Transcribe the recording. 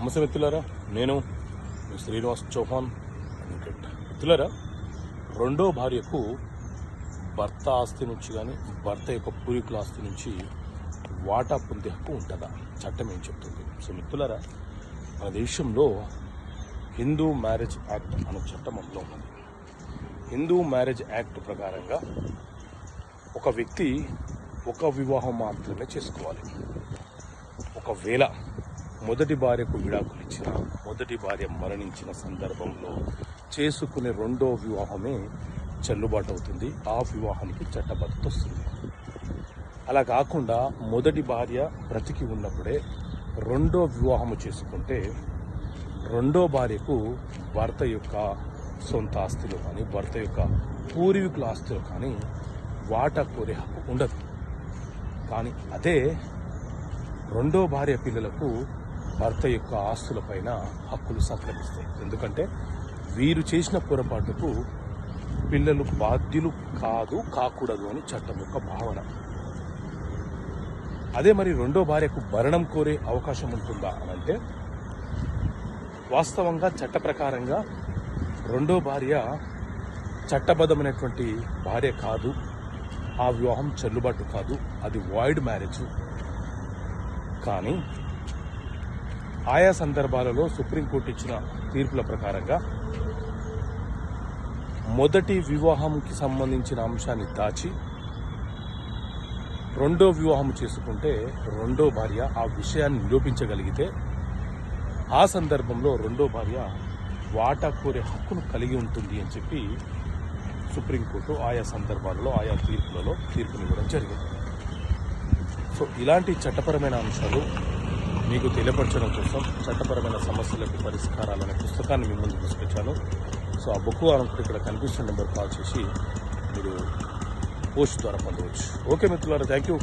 నమస్తే మిత్రులారా, నేను మీ శ్రీనివాస్ చౌహాన్ అడ్వకేట్. మిత్రులారా, రెండో భార్యకు భర్త ఆస్తి నుంచి కానీ భర్త యొక్క పూర్వీకుల ఆస్తి నుంచి వాటా పొందే హక్కు ఉంటుందా? చట్టం ఏం చెప్తుంది? సో మిత్రులారా, మన దేశంలో హిందూ మ్యారేజ్ యాక్ట్ అనే చట్టం అమల్లో ఉన్నది. హిందూ మ్యారేజ్ యాక్ట్ ప్రకారంగా ఒక వ్యక్తి ఒక వివాహం మాత్రమే చేసుకోవాలి. ఒకవేళ మొదటి భార్యకు విడాకులు ఇచ్చిన, మొదటి భార్య మరణించిన సందర్భంలో చేసుకునే రెండో వివాహమే చెల్లుబాటు అవుతుంది. ఆ వివాహానికి చట్టబద్ధత వస్తుంది. అలా కాకుండా మొదటి భార్య బ్రతికి ఉన్నప్పుడే రెండో వివాహము చేసుకుంటే రెండో భార్యకు భర్త యొక్క సొంత ఆస్తిలో కానీ భర్త యొక్క పూర్వీకుల ఆస్తిలో కానీ వాటా కోరే హక్కు ఉండదు. కానీ అదే రెండో భార్య పిల్లలకు భర్త యొక్క ఆస్తులపైన హక్కులు సంక్రమిస్తాయి. ఎందుకంటే వీరు చేసిన పొరపాటుకు పిల్లలు బాధ్యులు కాకూడదు అని చట్టం యొక్క భావన. అదే మరి రెండో భార్యకు భరణం కోరే అవకాశం ఉంటుందా అని అంటే, వాస్తవంగా చట్ట ప్రకారంగా రెండో భార్య చట్టబద్ధమైనటువంటి భార్య కాదు, ఆ వివాహం చెల్లుబాటు కాదు, అది వాయిడ్ మ్యారేజ్. కానీ ఆయా సందర్భాలలో సుప్రీంకోర్టు ఇచ్చిన తీర్పుల ప్రకారంగా మొదటి వివాహంకి సంబంధించిన అంశాన్ని దాచి రెండో వివాహం చేసుకుంటే రెండో భార్య ఆ విషయాన్ని నిరూపించగలిగితే ఆ సందర్భంలో రెండో భార్య వాటా కోరే హక్కును కలిగి ఉంటుంది అని చెప్పి సుప్రీంకోర్టు ఆయా సందర్భాలలో ఆయా తీర్పునివ్వడం జరిగింది. సో ఇలాంటి చట్టపరమైన అంశాలు మీకు తెలియపరచడం కోసం చట్టపరమైన సమస్యలకు పరిష్కారాలు అనే పుస్తకాన్ని మీ ముందు తీసుకొచ్చాను. సో ఆ బుక్ అనుకుంటే ఇక్కడ కనిపిస్తున్న నెంబర్ కాల్ చేసి మీరు పోస్ట్ ద్వారా పొందవచ్చు. ఓకే మిత్రులారా, థ్యాంక్ యూ.